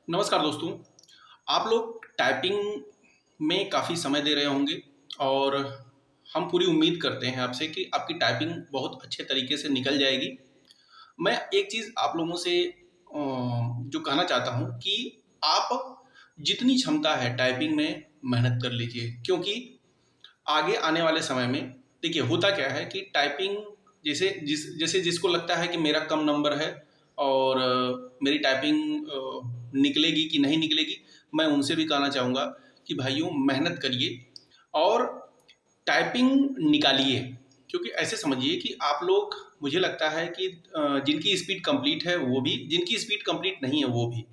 नमस्कार दोस्तों। आप लोग टाइपिंग में काफ़ी समय दे रहे होंगे और हम पूरी उम्मीद करते हैं आपसे कि आपकी टाइपिंग बहुत अच्छे तरीके से निकल जाएगी। मैं एक चीज़ आप लोगों से जो कहना चाहता हूँ कि आप जितनी क्षमता है टाइपिंग में मेहनत कर लीजिए, क्योंकि आगे आने वाले समय में देखिए होता क्या है कि टाइपिंग जैसे जिसको लगता है कि मेरा कम नंबर है और मेरी टाइपिंग निकलेगी कि नहीं निकलेगी, मैं उनसे भी कहना चाहूँगा कि भाइयों मेहनत करिए और टाइपिंग निकालिए। क्योंकि ऐसे समझिए कि आप लोग, मुझे लगता है कि जिनकी स्पीड कंप्लीट है वो भी, जिनकी स्पीड कंप्लीट नहीं है वो भी,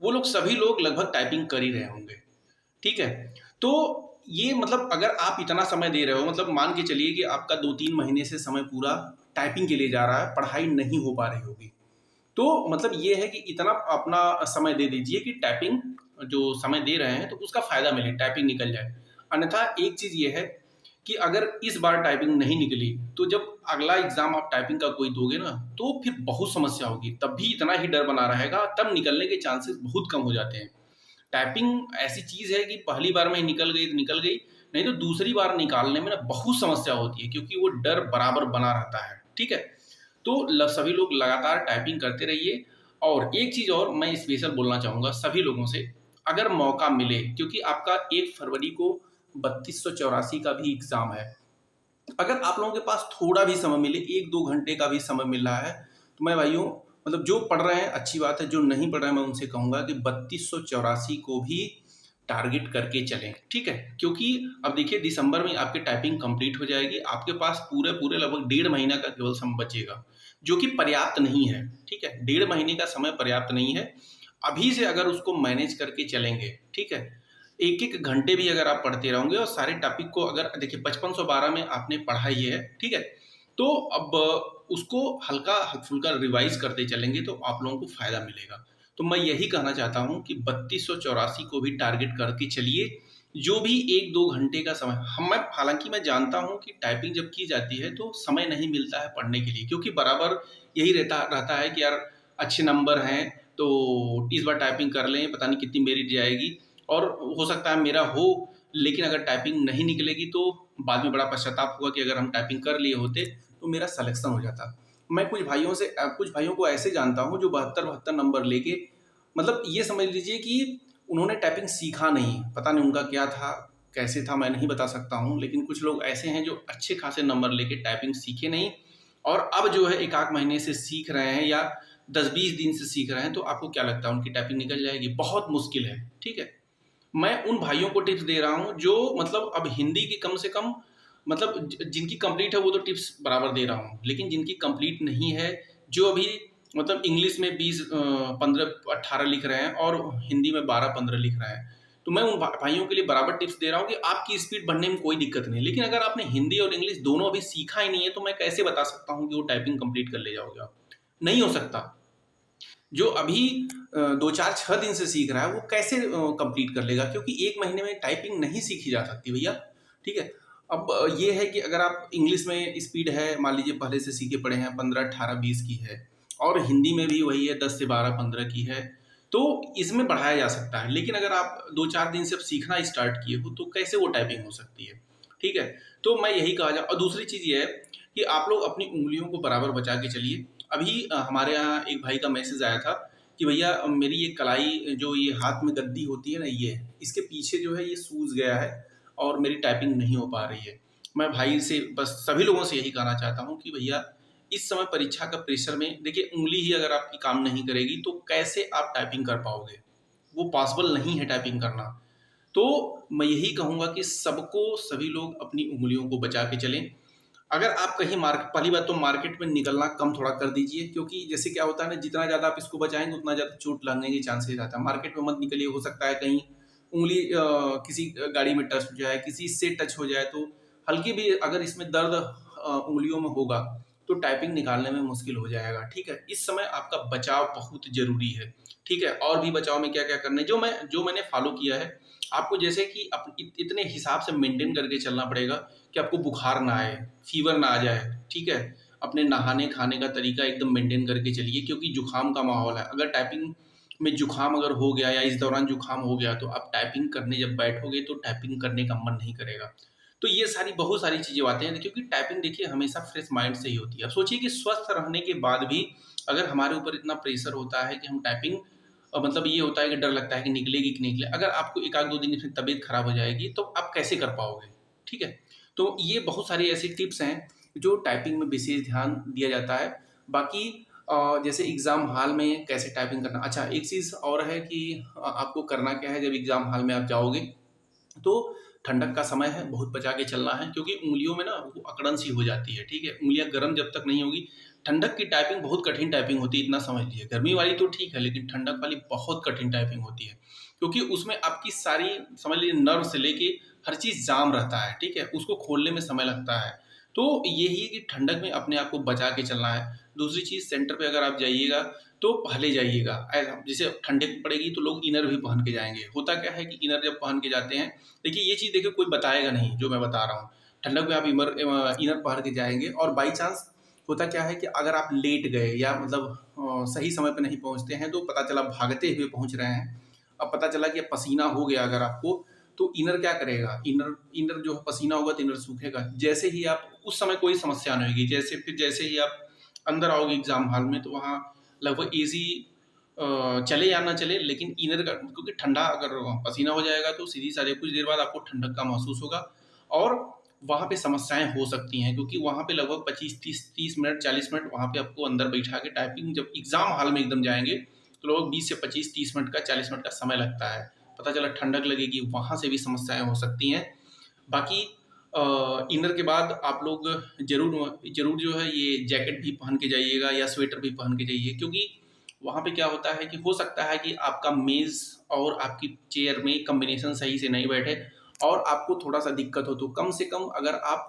वो लोग सभी लोग लगभग टाइपिंग कर ही रहे होंगे। ठीक है? तो ये मतलब अगर आप इतना समय दे रहे हो, मतलब मान के चलिए कि आपका 2-3 महीने से समय पूरा टाइपिंग के लिए जा रहा है, पढ़ाई नहीं हो पा रही होगी। तो मतलब ये है कि इतना अपना समय दे दीजिए कि टाइपिंग जो समय दे रहे हैं तो उसका फ़ायदा मिले, टाइपिंग निकल जाए। अन्यथा एक चीज़ ये है कि अगर इस बार टाइपिंग नहीं निकली, तो जब अगला एग्ज़ाम आप टाइपिंग का कोई दोगे ना, तो फिर बहुत समस्या होगी। तब भी इतना ही डर बना रहेगा, तब निकलने के चांसेस बहुत कम हो जाते हैं। टाइपिंग ऐसी चीज़ है कि पहली बार में ही निकल गई तो निकल गई, नहीं तो दूसरी बार निकालने में ना बहुत समस्या होती है, क्योंकि वो डर बराबर बना रहता है। ठीक है? तो सभी लोग लगातार टाइपिंग करते रहिए। और एक चीज़ और मैं स्पेशल बोलना चाहूँगा सभी लोगों से, अगर मौका मिले, क्योंकि आपका 1 फरवरी को 3284 का भी एग्ज़ाम है। अगर आप लोगों के पास थोड़ा भी समय मिले, 1-2 घंटे का भी समय मिल रहा है, तो मैं भाइयों, मतलब जो पढ़ रहे हैं अच्छी बात है, जो नहीं पढ़ रहे हैं मैं उनसे कहूँगा कि 3284 को भी टारगेट करके चलें। ठीक है? क्योंकि अब देखिए दिसंबर में आपकी टाइपिंग कंप्लीट हो जाएगी, आपके पास पूरे-पूरे लगभग डेढ़ महीना का केवल समय बचेगा, जो कि पर्याप्त नहीं है। ठीक है? डेढ़ महीने का समय पर्याप्त नहीं है। अभी से अगर उसको मैनेज करके चलेंगे, ठीक है? एक-एक घंटे भी अगर आप पढ़ते रहोगे और सारे टॉपिक को, अगर देखिए 5512 में आपने पढ़ा ही है, ठीक है? तो अब उसको हल्का-फुल्का रिवाइज़ करते चलेंगे तो आप लोगों को फ़ायदा मिलेगा। तो मैं यही कहना चाहता हूँ कि 3284 को भी टारगेट करके चलिए। जो भी 1-2 घंटे का समय, हालाँकि मैं जानता हूँ कि टाइपिंग जब की जाती है तो समय नहीं मिलता है पढ़ने के लिए, क्योंकि बराबर यही रहता रहता है कि यार अच्छे नंबर हैं, तो इस बार टाइपिंग कर लें, पता नहीं कितनी मेरिट जाएगी और हो सकता है मेरा हो, लेकिन अगर टाइपिंग नहीं निकलेगी तो बाद में बड़ा पश्चाताप होगा कि अगर हम टाइपिंग कर लिए होते तो मेरा सिलेक्शन हो जाता। मैं कुछ भाइयों को ऐसे जानता हूँ जो 72-72 नंबर लेके, मतलब ये समझ लीजिए कि उन्होंने टाइपिंग सीखा नहीं, पता नहीं उनका क्या था, कैसे था मैं नहीं बता सकता हूँ, लेकिन कुछ लोग ऐसे हैं जो अच्छे खासे नंबर लेके टाइपिंग सीखे नहीं और अब जो है 1 आध महीने से सीख रहे हैं या 10-20 दिन से सीख रहे हैं, तो आपको क्या लगता है उनकी टाइपिंग निकल जाएगी? बहुत मुश्किल है। ठीक है? मैं उन भाइयों को टिप्स दे रहा हूँ जो मतलब अब हिंदी की कम से कम, मतलब जिनकी कंप्लीट है वो तो टिप्स बराबर दे रहा हूँ, लेकिन जिनकी कंप्लीट नहीं है, जो अभी मतलब इंग्लिश में 20 15 18 लिख रहे हैं और हिंदी में 12-15 लिख रहे हैं, तो मैं उन भाइयों के लिए बराबर टिप्स दे रहा हूँ कि आपकी स्पीड बढ़ने में कोई दिक्कत नहीं, लेकिन अगर आपने हिंदी और इंग्लिश दोनों अभी सीखा ही नहीं है, तो मैं कैसे बता सकता हूँ कि वो टाइपिंग कंप्लीट कर ले जाओगे आप? नहीं हो सकता। जो अभी 2-4-6 दिन से सीख रहा है वो कैसे कंप्लीट कर लेगा? क्योंकि 1 महीने में टाइपिंग नहीं सीखी जा सकती भैया। ठीक है? अब ये है कि अगर आप इंग्लिश में स्पीड है, मान लीजिए पहले से सीखे पढ़े हैं, 15, 18, 20 की है और हिंदी में भी वही है, 10 से 12, 15 की है, तो इसमें बढ़ाया जा सकता है। लेकिन अगर आप 2-4 दिन से अब सीखना स्टार्ट किए हो, तो कैसे वो टाइपिंग हो सकती है? ठीक है? तो मैं यही कहा जा, और दूसरी चीज़ ये है कि आप लोग अपनी उँगलियों को बराबर बचा के चलिए। अभी हमारे यहाँ एक भाई का मैसेज आया था कि भैया मेरी ये कलाई, जो ये हाथ में गद्दी होती है ना, ये इसके पीछे जो है ये सूज गया है और मेरी टाइपिंग नहीं हो पा रही है। मैं भाई से, बस सभी लोगों से यही कहना चाहता हूँ कि भैया इस समय परीक्षा का प्रेशर में देखिए, उँगली ही अगर आपकी काम नहीं करेगी तो कैसे आप टाइपिंग कर पाओगे? वो पॉसिबल नहीं है टाइपिंग करना। तो मैं यही कहूँगा कि सबको, सभी लोग अपनी उँगलियों को बचा के चलें। अगर आप कहीं पहली बात तो मार्केट में निकलना कम थोड़ा कर दीजिए, क्योंकि जैसे क्या होता है ना, जितना ज़्यादा आप इसको बचाएँगे उतना ज़्यादा चोट लगने के चांसेस रहता है। मार्केट में मत निकलिए, हो सकता है कहीं उँगली किसी गाड़ी में टच हो जाए, किसी से टच हो जाए, तो हल्की भी अगर इसमें दर्द उँगलियों में होगा, तो टाइपिंग निकालने में मुश्किल हो जाएगा। ठीक है? इस समय आपका बचाव बहुत ज़रूरी है। ठीक है? और भी बचाव में क्या-क्या करना है, जो मैंने फ़ॉलो किया है, आपको जैसे कि इतने हिसाब से मेंटेन करके चलना पड़ेगा कि आपको बुखार ना आए, फ़ीवर ना आ जाए। ठीक है? अपने नहाने-खाने का तरीका एकदम मेंटेन करके चलिए, क्योंकि जुकाम का माहौल है। अगर टाइपिंग में जुकाम अगर हो गया या इस दौरान जुकाम हो गया तो आप टाइपिंग करने जब बैठोगे तो टाइपिंग करने का मन नहीं करेगा। तो ये सारी बहुत सारी चीज़ें आती हैं क्योंकि टाइपिंग देखिए हमेशा फ्रेश माइंड से ही होती है। अब सोचिए कि स्वस्थ रहने के बाद भी अगर हमारे ऊपर इतना प्रेशर होता है कि हम टाइपिंग मतलब ये होता है कि डर लगता है कि निकलेगी कि नहीं निकले। अगर आपको 1 आध 2 दिन इसमें तबीयत खराब हो जाएगी तो आप कैसे कर पाओगे? ठीक है? तो ये बहुत सारी ऐसी टिप्स हैं जो टाइपिंग में विशेष ध्यान दिया जाता है। बाकी जैसे एग्ज़ाम हॉल में कैसे टाइपिंग करना। अच्छा, एक चीज़ और है कि आपको करना क्या है जब एग्ज़ाम हॉल में आप जाओगे तो ठंडक का समय है, बहुत बचा के चलना है क्योंकि उँगलियों में ना वो अकड़न सी हो जाती है, ठीक है? उँगलियाँ गर्म जब तक नहीं होगी, ठंडक की टाइपिंग बहुत कठिन टाइपिंग होती है, इतना समझ लीजिए। गर्मी वाली तो ठीक है, लेकिन ठंडक वाली बहुत कठिन टाइपिंग होती है क्योंकि उसमें आपकी सारी समझ लीजिए नर्व से लेके हर चीज़ जाम रहता है, ठीक है? उसको खोलने में समय लगता है। तो यही है कि ठंडक में अपने आप को बचा के चलना है। दूसरी चीज़ सेंटर पे अगर आप जाइएगा तो पहले जाइएगा। जैसे ठंडक पड़ेगी तो लोग इनर भी पहन के जाएँगे। होता क्या है कि इनर जब पहन के जाते हैं देखिए ये चीज़ देखिए कोई बताएगा नहीं जो मैं बता रहा हूँ। ठंडक में आप इनर पहन के जाएँगे और बाई चांस होता क्या है कि अगर आप लेट गए या मतलब सही समय पे नहीं पहुँचते हैं तो पता चला भागते हुए पहुँच रहे हैं। अब पता चला कि अब पसीना हो गया अगर आपको तो इनर क्या करेगा? इनर इनर जो है पसीना होगा तो इनर सूखेगा। जैसे ही आप उस समय कोई समस्या नहीं होगी। जैसे ही आप अंदर आओगे एग्ज़ाम हॉल में तो वहाँ लगभग एसी चले या ना चले लेकिन इनर का क्योंकि ठंडा अगर पसीना हो जाएगा तो सीधी सारी कुछ देर बाद आपको ठंडक का महसूस होगा और वहाँ पे समस्याएँ हो सकती हैं क्योंकि वहाँ पे लगभग 25 30 मिनट 40 मिनट वहाँ पे आपको अंदर बैठा के टाइपिंग जब एग्ज़ाम हॉल में एकदम जाएँगे तो लगभग 20 से 25 30 मिनट का 40 मिनट का समय लगता है। पता चला ठंडक लगेगी, वहाँ से भी समस्याएँ हो सकती हैं। बाकी इनर के बाद आप लोग ज़रूर जो है ये जैकेट भी पहन के जाइएगा या स्वेटर भी पहन के जाइए क्योंकि वहाँ पे क्या होता है कि हो सकता है कि आपका मेज़ और आपकी चेयर में कॉम्बिनेशन सही से नहीं बैठे और आपको थोड़ा-सा दिक्कत हो तो कम से कम अगर आप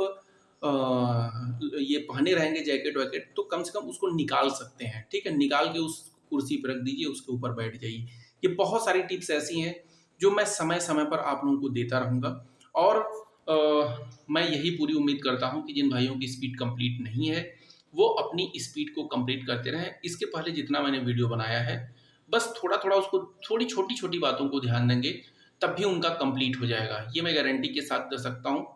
ये पहने रहेंगे जैकेट-वैकेट तो कम से कम उसको निकाल सकते हैं, ठीक है? निकाल के उस कुर्सी पे रख दीजिए, उसके ऊपर बैठ जाइए। ये बहुत सारी टिप्स ऐसी हैं जो मैं समय-समय पर आप लोगों को देता रहूँगा और मैं यही पूरी उम्मीद करता हूँ कि जिन भाइयों की स्पीड कंप्लीट नहीं है, वो अपनी स्पीड को कंप्लीट करते रहें। इसके पहले जितना मैंने वीडियो बनाया है, बस थोड़ा-थोड़ा उसको थोड़ी छोटी-छोटी बातों को ध्यान देंगे, तब भी उनका कंप्लीट हो जाएगा। ये मैं गारंटी के साथ दे सकता हूँ।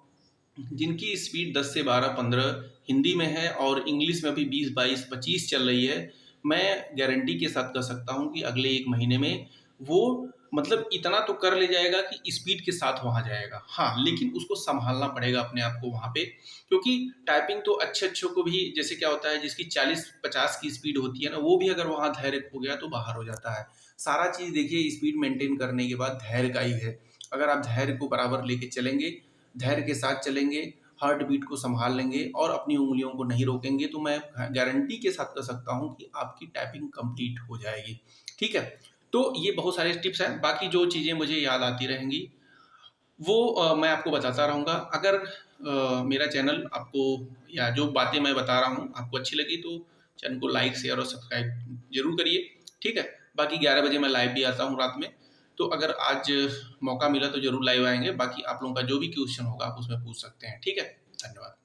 जिनकी स्पीड 10 से 12, 15 हिंदी में है और इंग्लिश में भी 20, 22, 25 चल रही है, मैं गारंटी के साथ कह सकता हूँ कि अगले 1 महीने में वो मतलब इतना तो कर ले जाएगा कि स्पीड के साथ वहाँ जाएगा। हाँ, लेकिन उसको सँभालना पड़ेगा अपने आप को वहाँ पे क्योंकि टाइपिंग तो अच्छे-अच्छों को भी जैसे क्या होता है जिसकी 40-50 की स्पीड होती है ना, वो भी अगर वहाँ धैर्य खो गया तो बाहर हो जाता है। सारा चीज़ देखिए स्पीड मेंटेन करने के बाद धैर्य का ही है। अगर आप धैर्य को बराबर लेके चलेंगे धैर्य के साथ चलेंगे, हार्ट बीट को सँभाल लेंगे और अपनी उँगलियों को नहीं रोकेंगे, तो मैं गारंटी के साथ कह सकता हूँ कि आपकी टाइपिंग कंप्लीट हो जाएगी। ठीक है? तो ये बहुत सारे टिप्स हैं, बाकी जो चीज़ें मुझे याद आती रहेंगी, वो मैं आपको बताता रहूँगा। अगर मेरा चैनल आपको या जो बातें मैं बता रहा हूँ, आपको अच्छी लगी तो चैनल को लाइक, शेयर और सब्सक्राइब ज़रूर करिए। ठीक है? बाकी 11 बजे मैं लाइव भी आता हूँ रात में, तो अगर आज मौका मिला तो ज़रूर लाइव आएँगे, बाकी आप लोगों का जो भी क्वेश्चन होगा आप उसमें पूछ सकते हैं। ठीक है? धन्यवाद।